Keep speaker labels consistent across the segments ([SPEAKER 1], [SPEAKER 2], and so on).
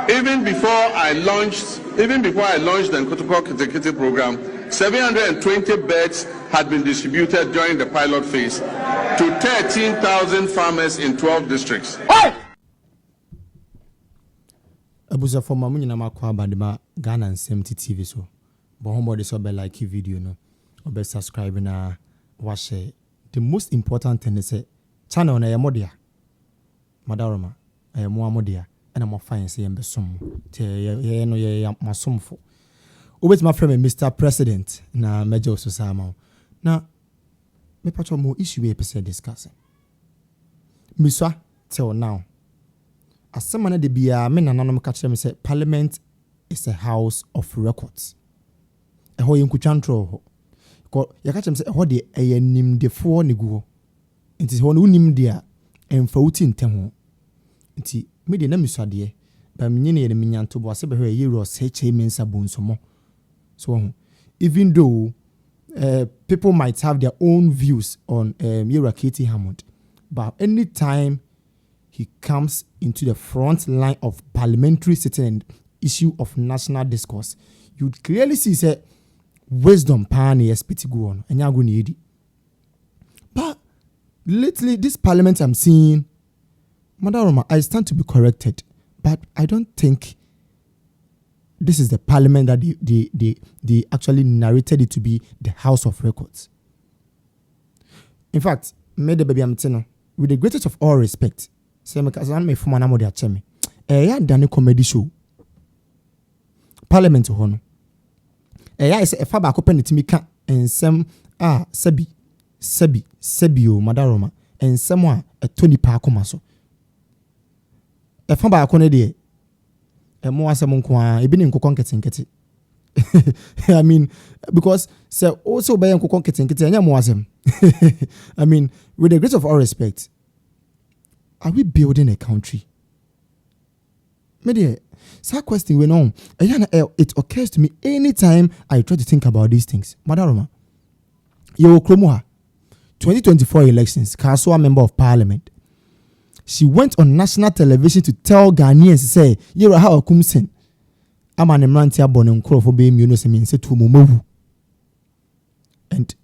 [SPEAKER 1] Even before I launched the Nkotoko Kete program, 720 beds had been distributed during the pilot phase to 13,000 farmers in 12 districts.
[SPEAKER 2] Abuza for mamu nyina makwa badema Ghana and SMT TV so. But homebody so be like video no. Or be subscribe na watch. The most important thing is channel na yamodia. Madaroma ayamodia and I'm fine say embe som. Te ye no ye masomfo. Obet my friend Mr. President na major susama. Na me patcho mo issue we person discussing. Miswa till now. As someone de bia me nananom ka kire me say parliament is a house of records. Eho yenkutwantro ho. Ko ya ka kire me say eho de eyanimdefo ne guo. Nti ho no nim de a emfa wuti ntem ho. Nti me de na miswade ba menyene ye ne menyanto bo ase be ho ye ros heche mensa bonsomo. So even though people might have their own views on Yera Katie Hammond, but anytime he comes into the front line of parliamentary sitting and issue of national discourse, you clearly see say wisdom pan espiti go on and yago ni. But lately this parliament I'm seeing, Madaroma, I stand to be corrected, but I don't think this is the parliament that they actually narrated it to be the House of Records. In fact, with the greatest of all respect, done a comedy show. Parliament hono. Is a faba open to me and some sebi Madaroma and someone a Tony Parkomaso. A faba akone e mo asem nko e bi ne nkokon ketenkete. I mean, because so also by nkokon ketenkete anya mo asem. I mean, with the grace of all respect, are we building a country? Media, that question went on. It occurs to me anytime I try to think about these things. Madaroma, Yo Kromoha, 2024 elections, Kaswa member of parliament. She went on national television to tell Ghanaians, say, "Yera how kumsen. I'm an emantia born in Crow for being munosem say to Mumu." And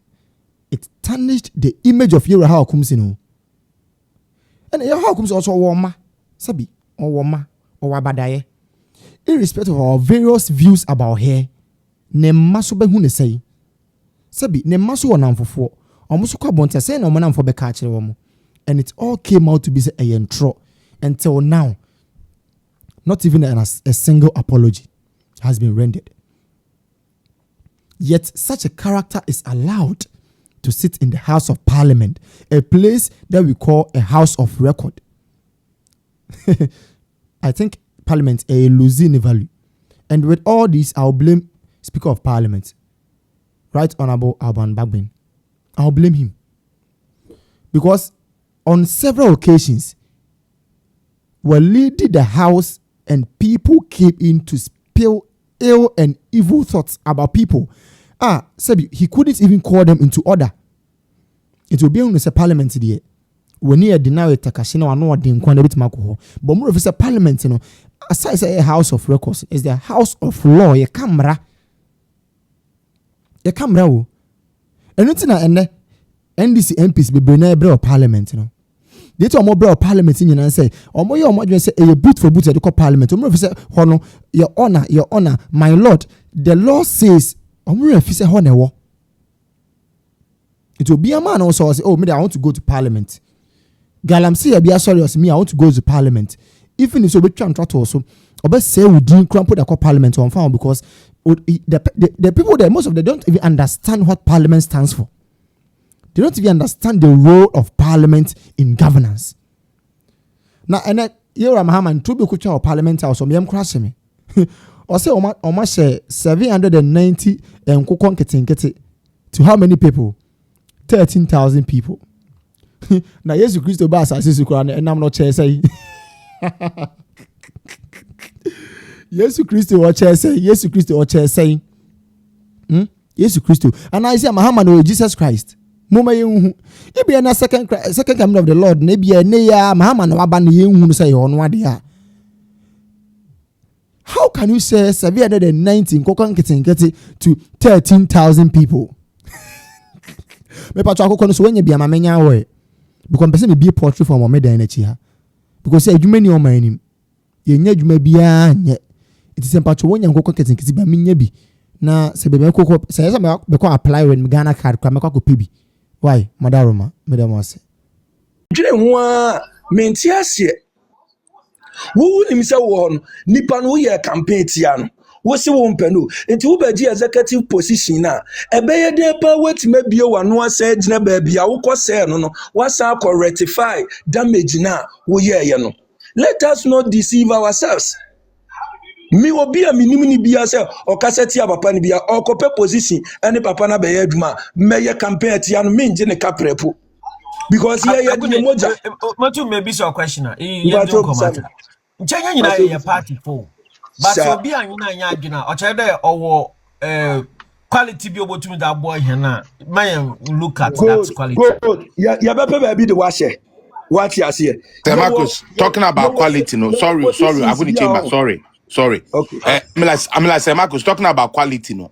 [SPEAKER 2] it tarnished the image of Yera how kumsen. And Yera how comes also warma, Sabi, or warma, or wabadaye. Irrespective of our various views about her, ne maso be hune say. Sabi, ne maso wanam for almost kwa bonta say no manam for be catch womo. And it all came out to be a intro until now. Not even a single apology has been rendered. Yet such a character is allowed to sit in the House of Parliament, a place that we call a house of record. I think Parliament is losing value. And with all this, I'll blame Speaker of Parliament, Right Honorable Alban Bagbin. I'll blame him. Because on several occasions, were leading the house and people came in to spill ill and evil thoughts about people. Sebi, he couldn't even call them into order. It will be on the parliament there. When he deny it, Takashino and no didn't quite a bit alcohol. But more of a parliament, you know, aside a house of records, is the house of law, a camera. And nothing and NDC MPs be bring a parliament, you know. They told more of parliament in and say, or more you say a boot for boot at the parliament. Your honor, my lord, the law says, it will be a man also say, oh, maybe I want to go to parliament. Galamsi, be sorry, me, I want to go to parliament. Even if so, we try to also, or best say we didn't put the parliament on file because the people there, most of them don't even understand what parliament stands for. They don't even understand the role of parliament in governance. Now, and that Yera Mahaman, to be kucha of parliament house, or me crash me. Or say, Oma share 790 and kokon ketingete to how many people? 13,000 people. Now, yes, Christo Bass, I see you and I'm not chair say. Yes, Christo or chair say, yes, Christo or chair say. Yes, Christo. And I say, Mahaman or Jesus Christ. Muma you be a second coming of the Lord, maybe a near Mahaman or Aban you say on what they are. how can you say 790 to 13,000 people? Me patro akoko no so wenye bia mamenya we because person me be portrait for me dan na ha because say adwuma ni o man nim ye nya adwuma bia nye it is patro wonya nkoko ketenkete ba menya bi na se be koko say say me ko apply when Ghana card kwa me ko pebi why madaroma me dem ase
[SPEAKER 3] dwene ho a menti ase wo nim se wo no nipa no ye campaign tia no wo se wo mpano enti wo baji executive position na ebeye de pa wetima bio wano asa gina ba bia wo kose no wasa ko rectify damage na wo ye no. Let us not deceive ourselves. Mi obi a minim ni bia se okaseti papa ni bia okope position ene papa na be ye adwuma meye campaign tia no menje ne kaprepo because here ye de moja
[SPEAKER 4] matu maybe so question you don't comment nchenya nyina ye party for but obi anyina anya adwuna o chere dey owo quality bi obotumi da boy here na man look at that quality
[SPEAKER 3] ya be be the washe what you see
[SPEAKER 5] Marcus talking about quality no sorry I'm going to change my sorry
[SPEAKER 3] okay
[SPEAKER 5] I'm like Marcus talking about quality no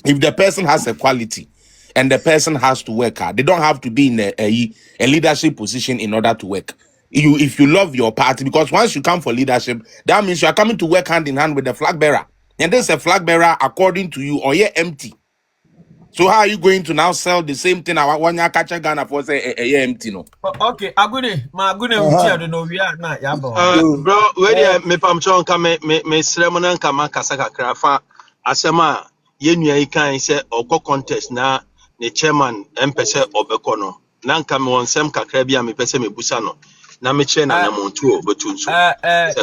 [SPEAKER 5] if the person has a quality and the person has to work hard they don't have to be in a leadership position in order to work. If you love your party, because once you come for leadership, that means you are coming to work hand in hand with the flag bearer. And there's a flag bearer according to you, or you're empty. So how are you going to now sell the same thing? I want you catch a Ghana for say you're empty, no?
[SPEAKER 4] Okay, I don't know we are not.
[SPEAKER 6] Bro, where me pam chon ka me ceremony kama kasaka krafa asema yenua ikan say oko contest na the chairman empese obeko no. Na nka me wonsem kakra bia me pese me busa no. Na me che na montu obetunso.
[SPEAKER 4] Yes,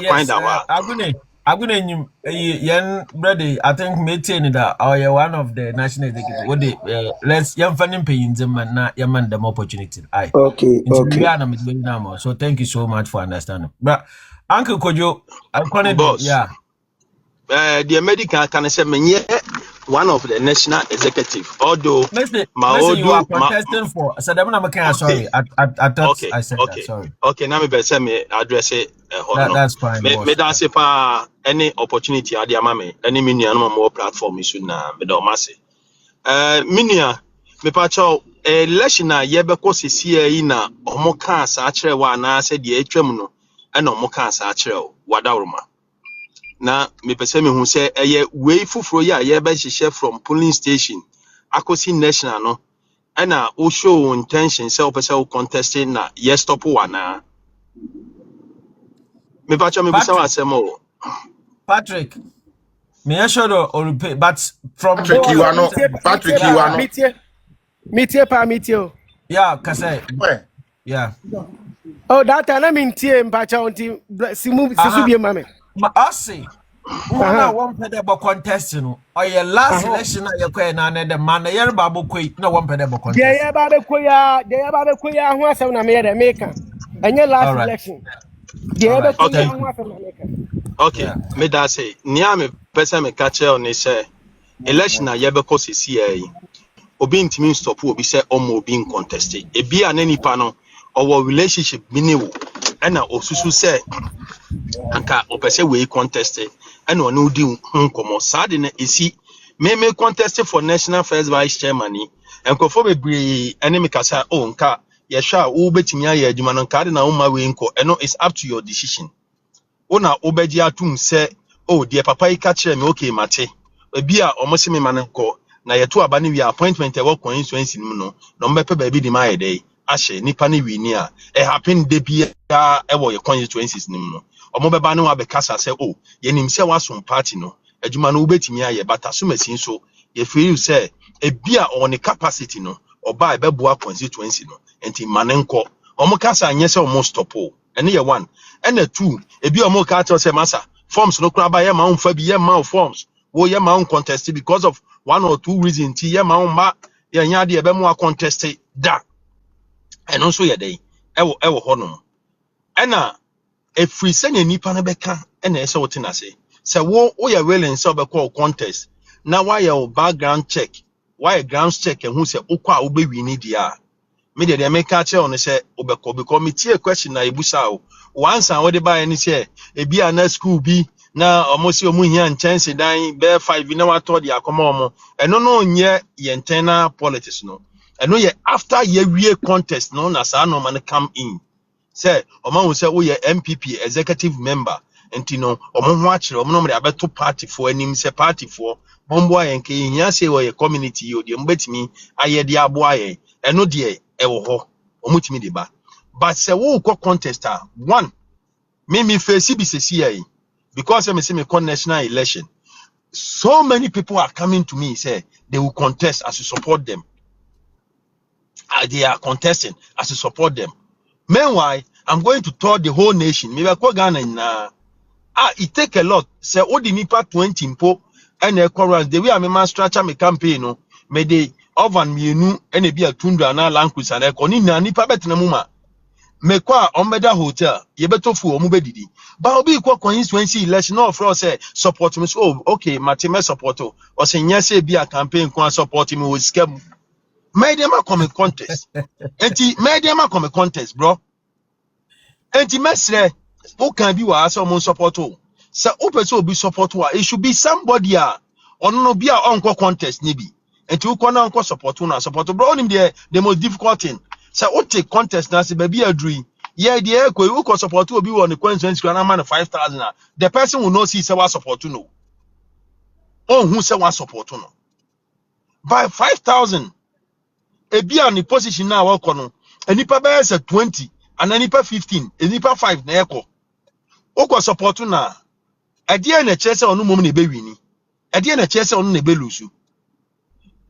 [SPEAKER 4] agune nyim yen brother I think maintain that or one of the national executive what they let's yam fanim paying them na yaman them opportunity
[SPEAKER 3] okay
[SPEAKER 4] so thank you so much for understanding but Uncle Kojo
[SPEAKER 6] boss
[SPEAKER 4] yeah
[SPEAKER 6] the American can say me one of the national executive although
[SPEAKER 4] you are contesting for so I'm sorry I thought okay, I said
[SPEAKER 6] okay.
[SPEAKER 4] That sorry
[SPEAKER 6] okay now me be say me address it
[SPEAKER 4] that's fine
[SPEAKER 6] me don't say pa any opportunity ade amame any minia no more platform issue na me do mase minia me pa cho election na ye be ko sisi yi na omo kan sa akere wa na se de atwam no e na omo kan sa akere wadawroma na me pese me hu se eye way fufuro ya ye be hihye from polling station akosi national no e na o show intention se o pese o contesting na ye stop wana me pa cho me bisa wa asemo
[SPEAKER 4] Patrick me sure or repay but from
[SPEAKER 5] Patrick you are not
[SPEAKER 7] Metie.
[SPEAKER 4] yeah kase yeah
[SPEAKER 7] Oh that time I mean tie mpacha onti sisu bie mame
[SPEAKER 4] ma asi one pedable contest no or your last election you kwa na the man yer babo koi na one pedable contest
[SPEAKER 7] dey ba be koya ho asem na me dey make enye last election dey ba koya ho asem na make
[SPEAKER 6] okay me da say nia me pese me catch on say election na ye be ko sisi yi obi ntimi stop obi say omo obi in contest e bia na nipa no our relationship miniwo na osusu say anka opese we contest and on no di nkomo sad na esi me contest for national first vice chairman and kofo bebre enemy kasa o nka ye hwa wo betimi aye adwuma no nka de na wo ma we nko eno is up to your decision ona obeji atum say oh dear papa yi ka kire me okay mate bia omosi me man nko na yeto aba ne wi appointment e wo constituency nim no no mbepe ba bi di ma ye dey ahye nipa ne wi ni a e happen de bia e wo ye constituencies nim no omo beba ne wa be kasa say oh ye nim say wasom party no adwuma no obetimi aye bata so masin so ye feel say e bia on the capacity no oba e be boa constituency no enti manenko omo kasa anye say omo stop o ene ye one ene two e bia omo ka tell say massa forms no kra ba ye ma unfa bi ye ma forms wo ye ma un contest because of one or two reasons ti ye ma un ma ye nya de e be mo contest da eno so ye dey e wo honom ena e free senya nipa na beka ena e se wote na se wo ye willing so be call contest na why your background check why ground check and who say ukwa ube wini dia me de make catch on say obeko because me tie question na ebusa o once and what dey buy any say e bia na school bi na almost you here and chance dan bear 5 na what told ya come on and no nye internal politics no and no after ye contest no na sa no man come in say oman will say we MPP executive member enti no omo ho akire omo no me abeto party for anim say party for bombo ayen ke hia say we community yo de mbetimi aye de abo ayen eno de e wo ho omutimi de ba but say wo ko contest one me face bi sesi ayi because me say me con national election so many people are coming to me say they will contest as to support them. They are contesting as to support them. Meanwhile, I'm going to tour the whole nation. Maybe I call Ghana in it take a lot. Say all the nipa 20 impo and a chorus. The way I man structure my campaign, no, may they oven me nu and be a tundra na language and a conina nipa bet na muma. Me kwa ombeda hotel, ye beto fu omubedidi. But obi kwa constituency election no for say support me. Oh, okay, Matime support or say yes, be a campaign kwa support me with scam. Made them come a contest. Enti made them come a contest, bro. Enti mesre who can be wa someone support o. So open be support wa. It should be somebody or no be a uncle contest nibi. Enti who can uncle support na support bro him the most difficult thing. So what take contest na say baby a dream. Yeah, the air who can support will be on the coincidence grand man 5,000. The person will not see say what support no. Oh, who say what support no. By 5,000. Ebia ni position na wako no enipa be say 20 and enipa 15 enipa 5 na eko okwa support na ade na chese onu mom na be wini ade na chese onu na be lusu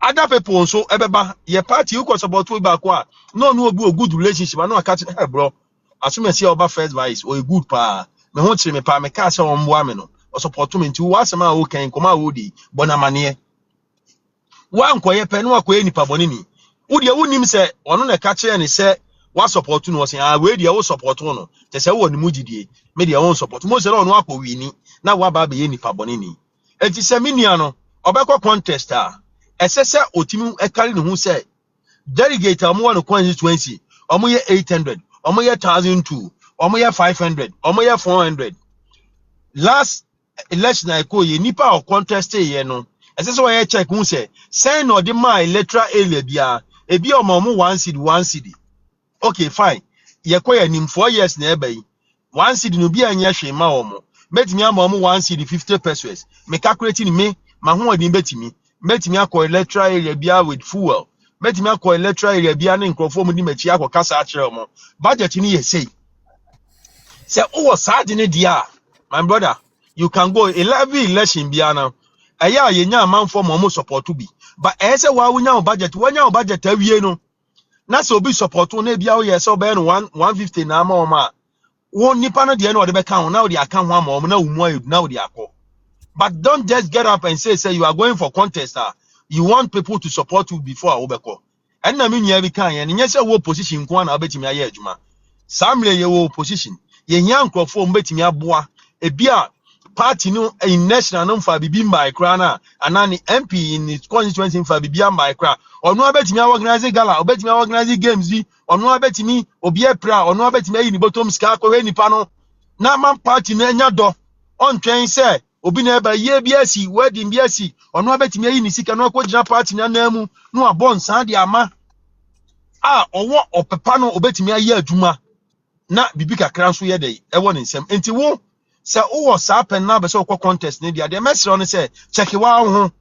[SPEAKER 6] other people nso ebeba ye party okwa support we back wa no obi good relationship na aka hey bro assume say oba first vice or a good pa me ho kire me pa me ka say ombo ame no o support me nti wo asema wo kan koma wo di bona mane wa nkoye pe no akoye nipa boni ni Udi unim se ono na ka kire ni se wa support no se we dia wo support no te se wo ni mugidie me dia wo support mo se no akọ wini na wa ba be ye nipa boni ni enti se minia no obekọ contest esese otimi ekari ne hu se delegate amwo no constituency omo ye 800 omo ye 1002 omo ye 500 omo ye 400 last election I call ye nipa o contest ye no esese wo ye check hu se say no de my electoral area bia ebi omo one city okay fine ye koya nim 4 years na ebe yi one city no bia anya hwe ma omo metimi ama omo one city 50 pesos me calculate ni me ma ho odin betimi metimi akọ electoral area bia with fuel metimi akọ electoral area bia ne nkrofo mu di machi akọ kasa a kire omo budget ni ye say o sad ni dia my brother you can go 11 election bia na aya ye nya amanfo mo support bi but say wa wunya budget awie no na so obi support na bia wo ye so be no 150 na ama o ma wo nipa no de na o de be kan na o de aka ho ama o na umu ayu na o de akọ. But don't just get up and say you are going for contest. You want people to support you before obeko. And na me nya bi kan ye nye say wo position ko na obetimi aye adwuma. Samle ye wo position. Ye nya nkrofo mbetimi aboa. Ebia party no in national no fa bibi mba ekra na anani MP in his constituency fa bibi mba ekra. Onu abetimi organize gala, obetimi organize games bi. Onu abetimi obi epra, onu abetimi ayi ni bottom ska ko we nipa no. Na man party na nya do. On twen say obi na eba ye biasi wedding biasi ono abetimi ayi ni sika no akogina party na namu no abon san de ama owo opepa no obetimi ayi adwuma na bibi kakra nso ye dey ewo ne nsem enti wo se wo sa pen na be se okọ contest ne dia de mesro no se check wa ho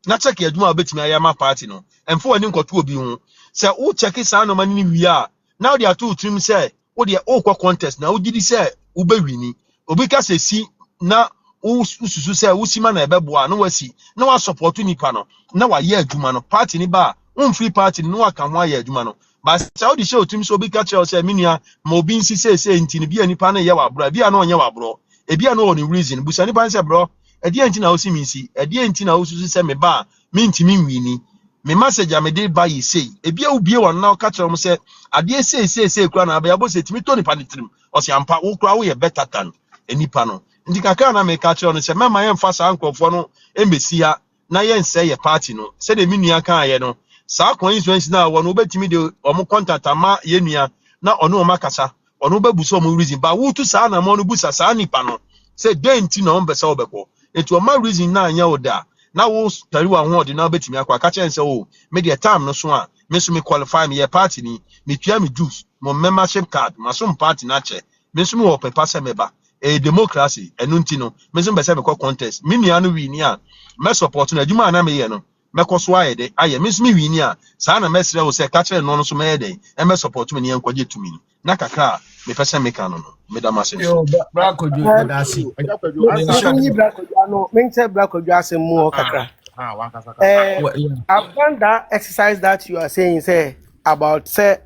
[SPEAKER 6] na check adwuma obetimi ayi ama party no emfo ani nkoto obi ho se wo check sa no mani ni wi a na dia to trim se wo de okọ contest na wo gidi se wo be wini obi ka se si na ususu say usima na ebeboa no wasi na wa support nipa no na wa ye adwuma no party ni ba free party no aka ho aye adwuma no ba say odi show tumi so bi ka che say minia ma obi nsi say nti ni bia nipa na ye wa bro bia na onye wa bro e bia na oni reason busa nipa say bro e dia nti na osi mi nsi e dia nti na osusu say me ba me nti mi nwini me message am dey ba yi say e bia ubie won na ka che mo say ade say kura na ba ya bo say timi to nipa ni trim o say ampa wo kura wo ye better than enipa no ndi kakra na me ka kire no se mema ye mfa sa nkrofo no embesi ha na ye nse ye party no se de minua kan ye no sa coincidence na wo no betimi de omo contact ama ye nua na ono o makasa ono bebuso omo reason ba wo tu sa na mo no busa sa nipa no say denti na ombesa obeko enti o ma reason na anya oda na wo tari wa ho de na betimi akwa ka chen say o me the time no so a me so me qualify me party ni me tua me dues mo membership card ma so party na che me so me wo pepa se meba democracy enunti no me so be se me contest me nua no wi ni a me support na adwuma na me ye no me koso aye de aye me so me wi ni a sa na mesre wo se ka che no so me de e me support me ni enkoje tumi na kakra me pese me kan no me da mase
[SPEAKER 4] Yo, Black Ojo, that's it.
[SPEAKER 7] Black Ojo more kakra. I've done that exercise that you are saying, say about say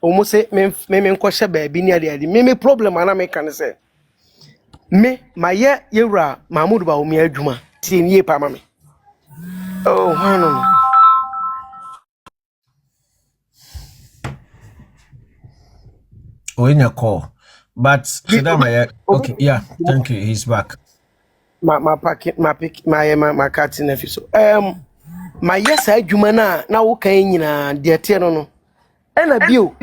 [SPEAKER 7] almost say me question baby near the me problem and I make can say me my year yura Mahmoud ba umi adwuma tin ye pa mama. Oh no.
[SPEAKER 4] Oh, in your call. But okay, yeah, thank you. He's back.
[SPEAKER 7] My cat in nephew. So my yes adwuma na wo kan nyina de tie no na bio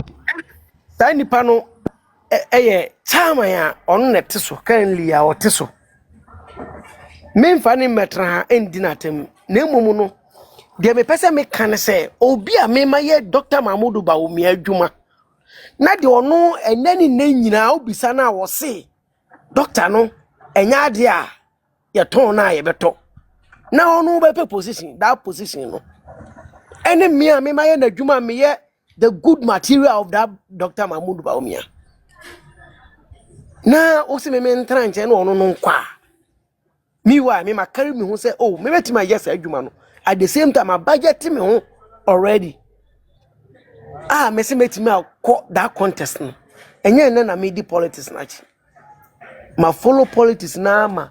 [SPEAKER 7] sai nipa no eye chairman a on net so currently a wote so me mfa ne metra ha endi na tem na emom no de me pese me kan se obi a me maye Dr. Mahmoud Bawumia adwuma na de ono enani na nyina obisa na wo se doctor no enya ade a ye ton na ye beto na ono be position that position no ene me a me maye na adwuma me ye the good material of that Dr. Mahmoud Bawumia na o se me ntranche na ono no nkwa me wa me makari me ho say oh me betima yes adwuma no at the same time my budget me ho already me se metima that contest no enye na me di politics na chi ma follow politics na ma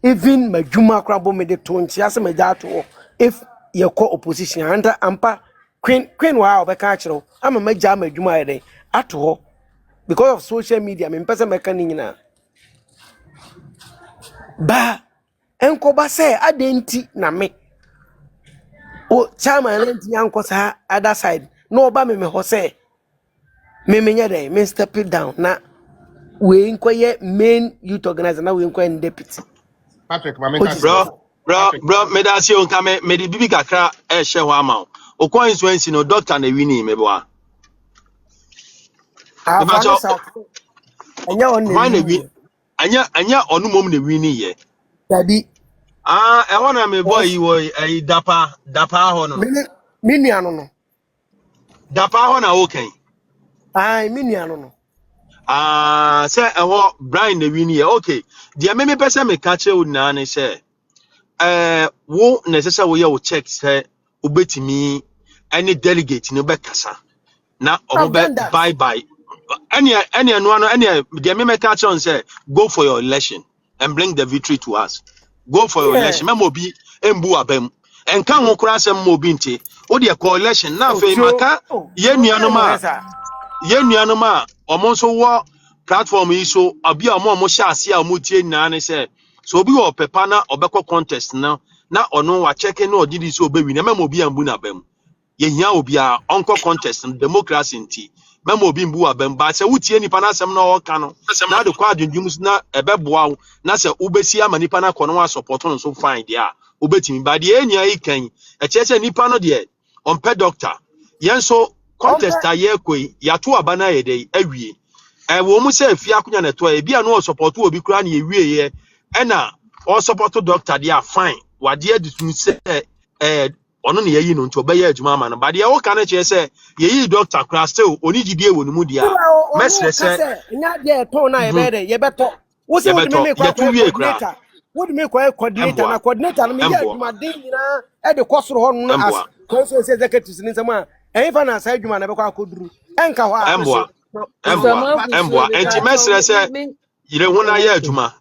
[SPEAKER 7] even my juma krabo me de to ntia se me ja to if ye call opposition anda ampa queen wa obeka kiro ama ma ja ma juma ye dey ato because of social media me pese meka ni nyina ba enko ba say adenti na me o chairman enti anko sa other side no ba me ho say me nya dey me step it down na we nkoye main youth organizer na we nkoye deputy
[SPEAKER 5] Patrick
[SPEAKER 6] bro me da si on ka me di bibi kakra e hye ho ama o constituency no doctor na wini me boa anya onu mom na wini ye
[SPEAKER 7] daddy
[SPEAKER 6] e wona me boy yi wo dapa ho no
[SPEAKER 7] me nua no
[SPEAKER 6] dapa ho na wo kan
[SPEAKER 7] me nua no
[SPEAKER 6] say Brian na wini ye okay dia me pese me ka che una ne say wo necessary wo ye wo check say obetimi any delegate no be kasa na bye any no any dia me ka che on say go for your election and bring the victory to us. Go for your election. Memobi embu abem. Enka ho kura asem mobi nti. O de coalition na fe maka ye nuanoma omo so wo platform yi so abi omo sha ase a omo tie nyina ne se so obi wo pepa na obekọ contest na ono wa check na odidi so obewi na memobi ambu na bem. Ye hia obi a onko contest democracy nti memo obi mbu abem ba se wutie nipa na asem na oka no na de kwa adwundwum na ebeboa na se ubesi ama nipa na kono wa support no so fine dia obetimi ba de enya ikan e chese nipa no de onpe doctor yenso contest aye koi ya to aba na ye de awie wo mu se afia akunya na to e bia no support obi kura na ye wie ye e na o support doctor dia fine wade aditumi se ono ne yayi no nti obeye adwuma ama no ba de wo ka na che se yeyi doctor kra still oni gidie wo no mu dia mesre se
[SPEAKER 7] nya de to na ye be de ye beto wo se wo de me kwa coordinator wo de me kwa coordinator na coordinator no me ya adwuma den nyina e de kosoro ho no as consensus executives ni nsema en fa na sa adwuma na be kwa akoduru enka ho a
[SPEAKER 6] emboa enti mesre se yire huna ya adwuma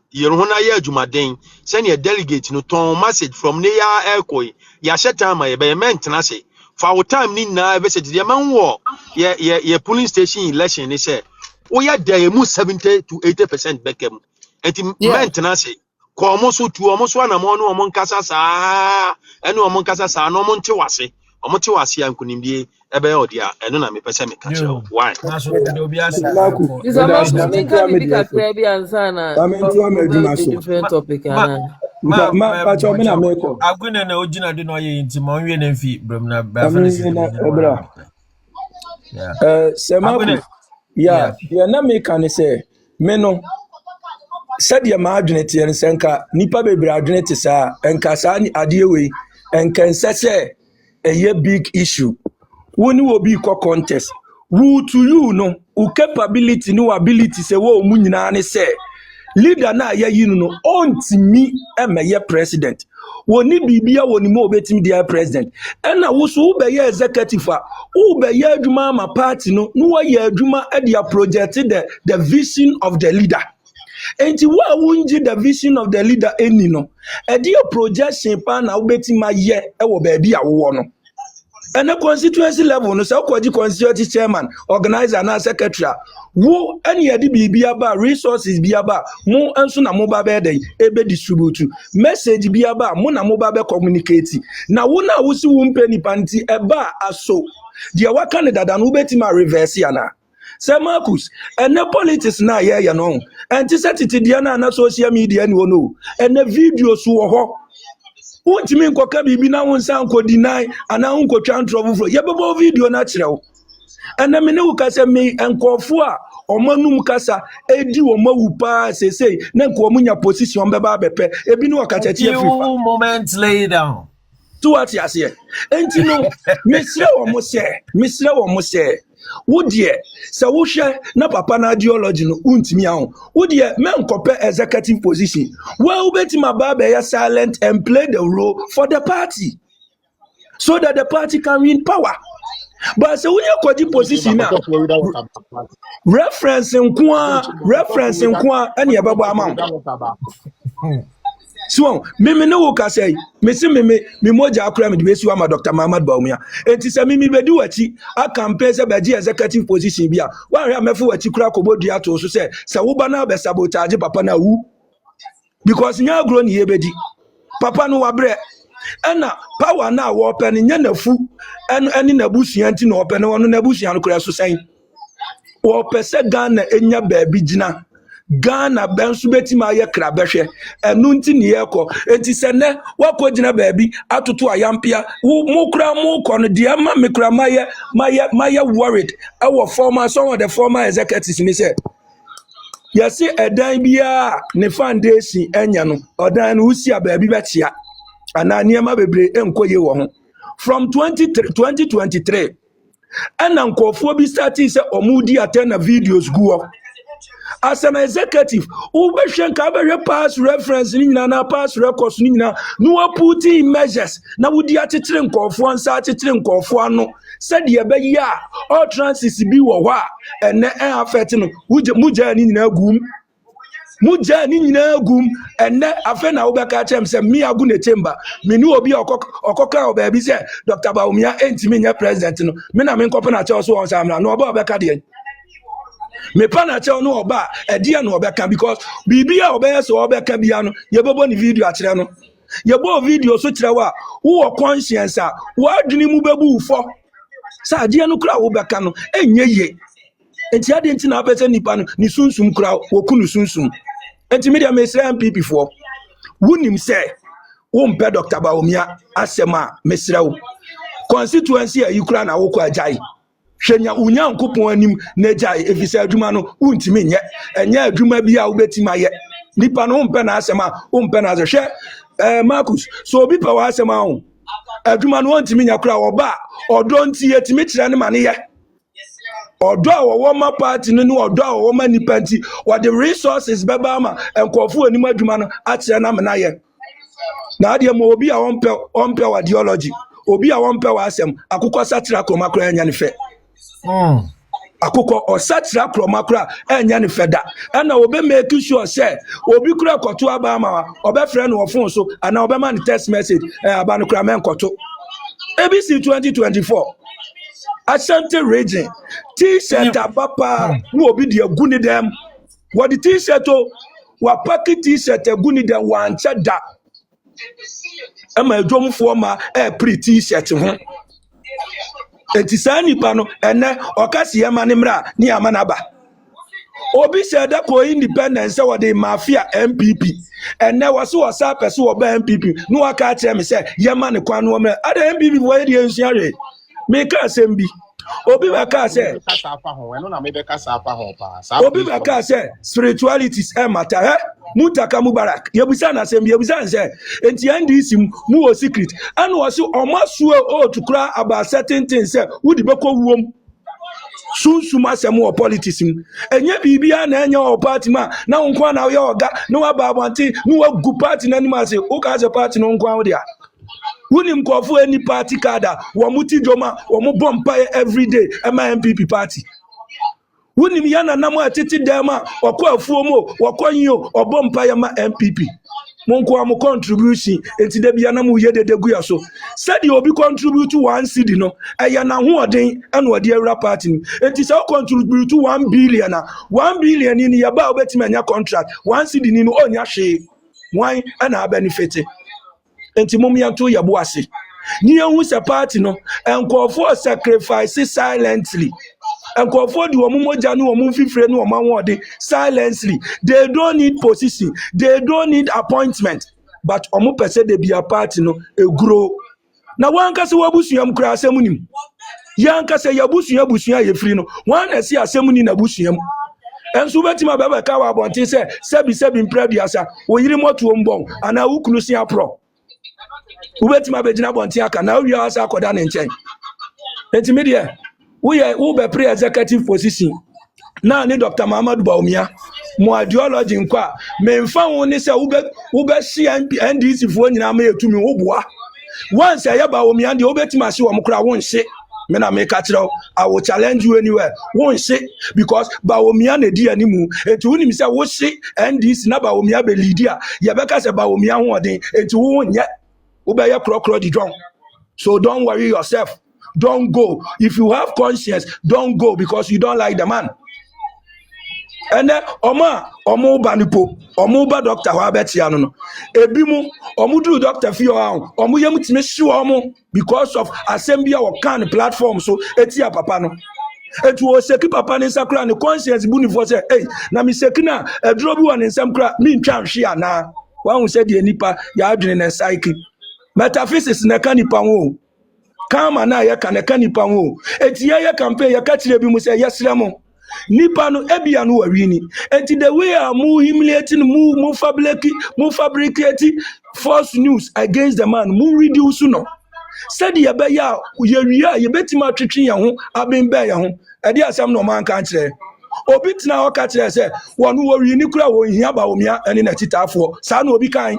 [SPEAKER 6] den se ne delegate no ton message from ne ya ekoi ya sheta ma ye be mentena se for our time ni na be se de man wo ye polling station election ni se o ya dey mu 70 to 80% bekem enti mentena se ko omo so tu omo so na mo no omo nkasa saa ene omo nkasa saa no omo nte wase ankunimdie ebe odia eno na me pese me catch
[SPEAKER 4] Yo.
[SPEAKER 6] why
[SPEAKER 4] Naso de obi ase.
[SPEAKER 3] Marcus,
[SPEAKER 8] This is about
[SPEAKER 3] na
[SPEAKER 8] me
[SPEAKER 3] mentu
[SPEAKER 8] can be
[SPEAKER 3] amedia so.
[SPEAKER 8] kakra bi ansana.
[SPEAKER 3] Na mentu amedia so.
[SPEAKER 8] Different topic ana.
[SPEAKER 3] Pacho me na meko.
[SPEAKER 4] Agwene na ogina de no ye nti mo nwie na mfi bram na ba
[SPEAKER 3] Ami
[SPEAKER 4] finish.
[SPEAKER 3] na ebra.
[SPEAKER 4] Yeah.
[SPEAKER 3] Sir Marcus. Yeah, na me kan say me no sɛdeɛ maadwene teɛ no sɛ nka nnipa bebree adwene te saa nka saa adeɛ wei nka nsɛ sɛ ɛyɛ big issue wo ne wɔ bi kɔ contest wo to you no wo capability ne wo ability sɛ wo mu nyinaa ne sɛ leader na yɛyi no ɔntimi ɛmɛyɛ president wo ni bibia wo ni mo obetimi dia president ɛna wo so wo bɛyɛ executive a wo bɛyɛ adwuma ama party no no wo yɛ adwuma ɛde a project the vision of the leader. Enti wo a wunji the vision of the leader eni no edi a projection pa na obetima ye e wo baabi a wo no ene constituency level no se okoji constituency chairman organizer na secretary wo ene ye di bibia ba resources bia ba mo enso na mo ba be den ebe distribute message bia ba mo na mo ba be communicate na wo na wo si wo mpani panti eba aso dia waka ne dada no obetima reverse yana. Sir Marcus, and the politics na you know, and this attitude na social media ni no, and the videos who what mean koka bibi na won san ko deny and na unko twan trouble for ye bebo video na kyerɛw and na me ne wo kasa me enkofo a omanum kasa edi wo mawu pa sesei na nko omunya position beba bepe ebi ne wakacha tie free
[SPEAKER 4] few moments lay down
[SPEAKER 3] to what you say enti no mesre wo mo se wo die se wo hwe na papa na ideology no untimi ahụ wo die men kopɛ executive position wo betima ba be silent and play the role for the party so that the party can win power but se wo ye kwaji position na reference nko a ene ye bɛbɔ ama so me no ka say me se me moja akura me de besi wa ma Dr. Muhammad Bawumia enti se me bedi wachi a campaign se beji executive position bia wa hwe amefu wachi kura kobodi ato so se wo ba na be sabotage papa na wu because nya agro ni yebedi papa no wabre ena power na wo pe ni nya nafu eni na busuan ti na wo pe no no na busuan kura so sen wo pe se Ghana enya baabi gina Ghana bensu betima ye krabehwe enu nti ne yeko enti se ne wako gina baabi atoto ayampia mu kra mu kono de ma me kra maye worried our former some of the former executives ni say yesi edan bia ne foundation enya no odan no usia baabi betia ana niema bebre enkoye wo ho from 2023 ana nkofo bi starting say omudi atena videos guo as an executive ubehwe ka behwe pass reference ni nyina na pass records ni nyina no put in measures na wudi atetere nkofo ansa atetere nkofo ano said ye be ya all transit bi wo hɔ a ene affect no muja ni nyina gum ene afa na wo beka chem se me agu ne chamber me ni obi okoka obabi se Dr. Bawumia entimi nya president no me na me nkɔpe na che so on samra no oba obeka de me pana che no oba edia no obeka because bibia obeye so obeka bia no ye bobo ni video akire no ye bo video so kire wa wo conscience a wo adwene mu bebu ufo sa adia no kura wo beka no enye ye enti ade enti na apese nipa no ni sunsum kura wo kunu sunsum enti media me sre MPP fo wunim se wo mpe Dr. Bawumia asema mesre wo constituency a yikura na wo ko ajai hwenya unya nkopon anim na jai efisa adwuma no untimi nye enya adwuma bi a wobetima ye nipa no mpe na asema wo mpe na hwe Marcus so obi pa wa asema ho adwuma no untimi nya kura oba odo nti yetimi kire ne mane ye odo a wo ma party no odo a wo ma nipa nti what the resources beba ma enkofo anim adwuma no akire na mena ye na ade mo obi a onpe wa ideology obi a onpe wa asem akukọ satira kromakro enya ne fe akukọ osatira kromakro enya ne fe da na obe make sure say obi kura koto aba ma obe frɛ no phone so ana obe man text message aba no kura men koto ABC 2024 Ashanti region t-shirt abapa no obi de aguni dem what the t-shirt wa packet t-shirt aguni dem wa ancha da ama adwomfo ma pre t-shirt ho enti saa nipa no ene okasi yema ne mra ne amanaba obi said that ko independence say what the mafia MPP ene wase wasa pese wo ba MPP no aka kire me say yema ne kwan no me ada MPP wo ye de ensuare me ka asem bi obi ba ka say obi ba ka say spiritualities e matter Mutaka Mubarak yebusa na asem yebusa say enti NDC mu o secret and was omasu o to cry about certain things say wo di beko wuom sunsuma semu o politics enye bibia na enye o party ma na nko na ye oga na wa babante na wa gu party na nima se o ka se party no nko awde a woni mkofo any party kada wo muti joma wo mo bompa every day ma MPP party woni ya na namu atiti dema okọ afuo mo okọ yin o bompa ya ma MPP monko am contribution enti da bia na mu ye dede gu ya so said you obi contribute 1 cedi no eya na ho oden ena ode awura party enti say contribute 1 billion na 1 billion ni ya ba obetima nya contract 1 cedi ni no onya hwe wan ena benefit enti mum ya to ye bo ase ni ehun se party no enkofo sacrifice silently enkofo di omo moja ni omo fifre ni omo awode silently they don't need position they don't need appointment but omo pese de bia party no egro na wanka se wabusuam kura asemunim yanka se yabusuam ye free no wan esi asemuni na busuam enso betima baba ka wa abonte se sebi mprabiasa oyiri moto mbon ana wukunu sia pro ubetima be gina bonte aka na wi asa akoda ne nchen enti media we be pre-executive position na ni Dr. Muhammad Baumia mo ideology nkwa me mfa won ni se ube shi NDC fo nyina ma yetumi wo boa once ya Baumia de obetima shi wo mkura won hye me na me ka kire I will challenge you anywhere won hye because Baumia na di animu enti woni mi se wo hye NDC na Baumia be leader ye be ka se Baumia ho odin enti wo nye ube ya krokro di dron so don't worry yourself. Don't go. If you have conscience, don't go because you don't like the man. And then omo banipo, omo ba doctor wa betiano no. Ebimu omo do doctor fi o omo yem timi sure omo because of assembly or can platform so etia papa no. Etu o seki papa ni sakra ni conscience bu ni for say hey na mi seki na edro bi won nsam kra mi ntwa hwe ana. Wa hu say de nipa ya adwene na psyche. Metaphysics na kanipa wo. Kama na ya kaneka nipa ho enti ya campaign ya ka kire bi mu se yesre mo nipa no ebia no wawini enti the way am humiliating mu fabricate false news against the man mu reduce no said ye be ya ye wia ye betima twetwe ye ho aben be ye ho ede asam no man kan kire obi tena o ka kire se wonu wawini kura wo hia ba omia ene na titafo sa na obi kan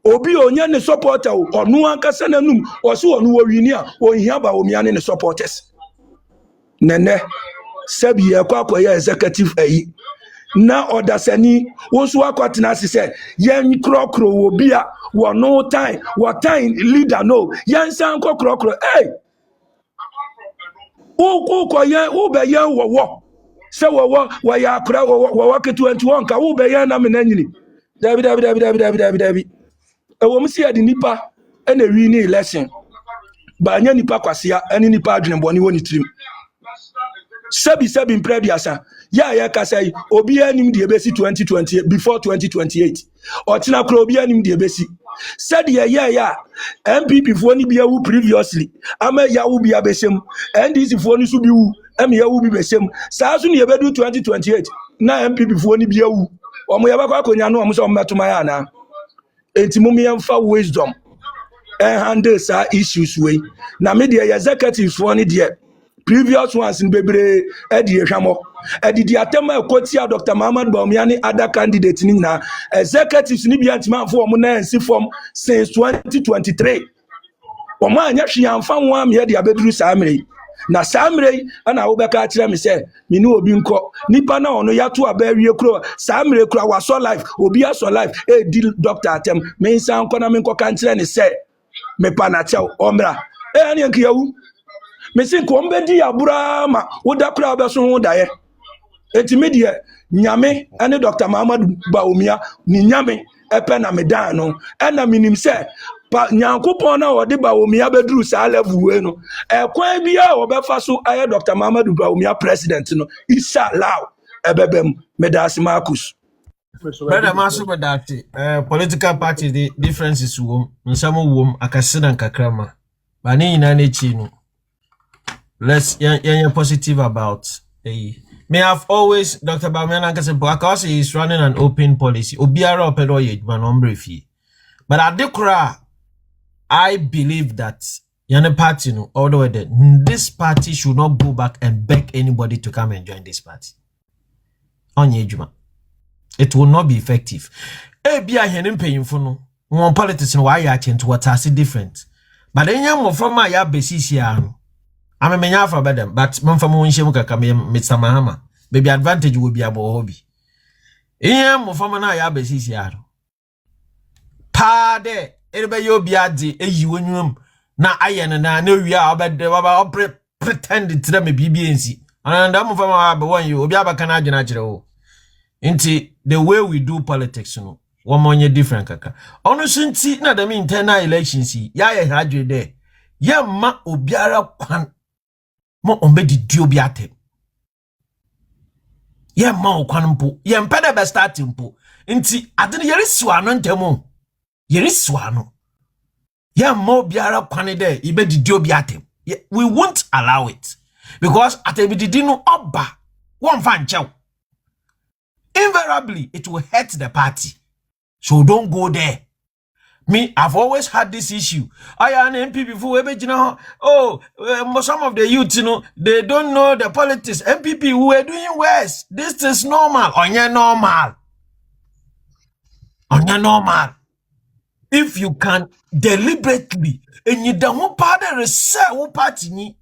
[SPEAKER 3] obi onye ne supporter onu ankasa nanum osi onu wawini a ohia ba omia ne supporters nene sabi ye kwakoye executive ayi na odasani wonso akwatena asese yen krokro wo bia wo no time what time leader no yen san krokro hey o ko ye o be ye wo se wo ya kra wo ketu 21 ka wo be ye na me nanyini dabi ewom si adi nipa ena wi ni election ba anya nipa kwasia eni nipa adwene boni woni tirim sebi mprebiasa ya kasai obi anim de ebesi 2020 before 2028 otina kro obi anim de ebesi said ya MPP fo ni bia wu previously ama ya wu bia besem NDC fo ni so bi wu am ya wu bi besem saa so ni ebedu 2028 na MPP fo ni bia wu omo ya bakwa akonya no omo so metuma ya na enti mummy emfa wisdom handle sa issues way na media executives for ni there previous ones in bebre edi ehwamo edi di atema ekotia Dr. Muhammad Baumia ni other candidate ni na executives ni bia ntima for omo na ensi form since 2023 omo anya hwe amfa ho am ye de abeduru samre na samre ana wo beka kire me se me ni obi nko nipa na ono yato abawie kro samre kro wa so life obi aso life e di doctor atem me nsan nko na me nko kan kire ne se me panachew omra ani enke yawu me sin ko mbedi abura ma wo da kra obeso ho daye enti media nyame ane Dr. Muhammad Baumia ni nyame epe na me dan no ena minim se pa nyankopon na odi Bawumia bedru sa level we no ekwan bia obefa so aye Dr. Mamadou Bawumia president no isa law ebebem medasi Marcus
[SPEAKER 4] Brother Masu Badati, political party the differences wom nsamo wom akasena nkakrama. Bani inane chino. Let's yeah positive about me have always Dr. Bawumia Nkase because he is running an open policy. Obiara opedo ye manombre fi. But at the cra I believe that Yana party no all the way there. This party should not go back and beg anybody to come and join this party. Onye juma. It will not be effective. Be a hen painful no. One politics no why you change what are different. But then you from my basis here. I'm a menya for them, but Monfamo Shemuka come Mr. Mahama. Baby advantage will be a hobby. In from an basis here. Pade, everybody you'll be at the AUNum. Now I know we are about the pretended to them a BBNC. And I'm from our one you will be a Canadian natural. Inti the way we do politics no one more different kaka ono sinti na the internal elections ya hadwe there ya ma obiara kwan mo ombedi diobi atem ya ma okwan mpo ya mpede be start mpo inti adene yeri suano ntemo yeri suano ya ma obiara kwan there ibedi diobi atem we won't allow it because atebidi no oba won fa nchew. Invariably, it will hurt the party. So don't go there. Me, I've always had this issue. I am an MP before, some of the youth, they don't know the politics. MPP, we were doing worse. This is normal. Onye normal. Onye normal. If you can deliberately, and you don't party, party,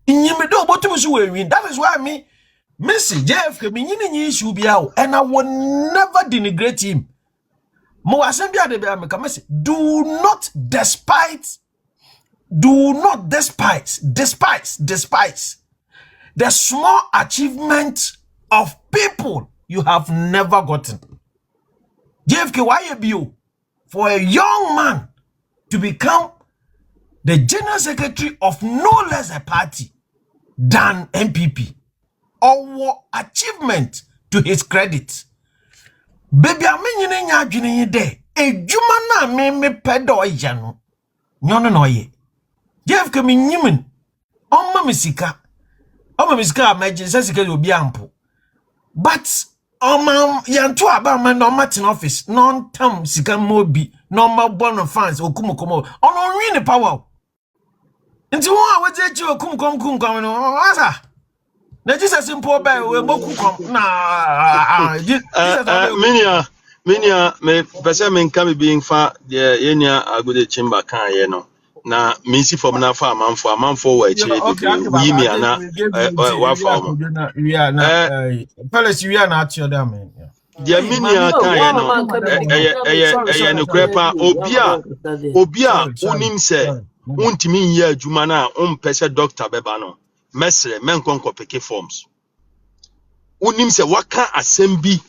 [SPEAKER 4] that is why me, Missy JFK meaning issue be out, and I will never denigrate him. Mo asembia de be ameka do not despise the small achievement of people you have never gotten. JFK YBO for a young man to become the general secretary of no less a party than MPP. Our achievement to his credit. Baby, I mean, you know, you there. A jumana me pedo yano. No ye. Jeff come in human. On my misika. On my misika, my jessica will be ample. But yantu about my no Martin office. Non tam sika mobi. No ma bon fans or kumukomo. On win the power. Into one was you kum. Na Jesus simple by we boku kom na
[SPEAKER 6] minia me pese me nka me bi nfa de yenia agode chimba kan ye no na me si from na fa amanfo wa chire de wi mi ana wa fa mo
[SPEAKER 4] we are na palace we are na atio da me
[SPEAKER 6] de minia kan ye no eye no krepa obi a unim se untimi nya adwuma na pese doctor beba no mesre menkonko peke forms unim se waka assembly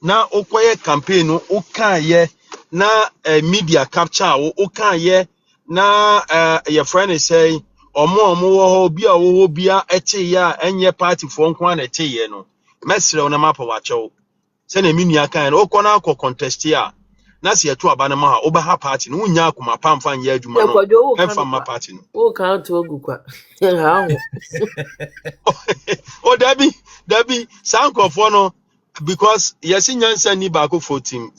[SPEAKER 6] na okoye campaign no okaye na media capture wo okaye na your friend say omo wo ho bia wo bia eche ya enye party for nko na eche ye no mesre na mapa wacho se na minua kan no okona akọ contest ya na se yeto aba na ma oba ha party no unya akoma pamfa nya adwuma no emfa ma party no
[SPEAKER 8] o kan to ogukwa
[SPEAKER 6] oh Debbie sanko for no because yes nyansa ni ba ko 14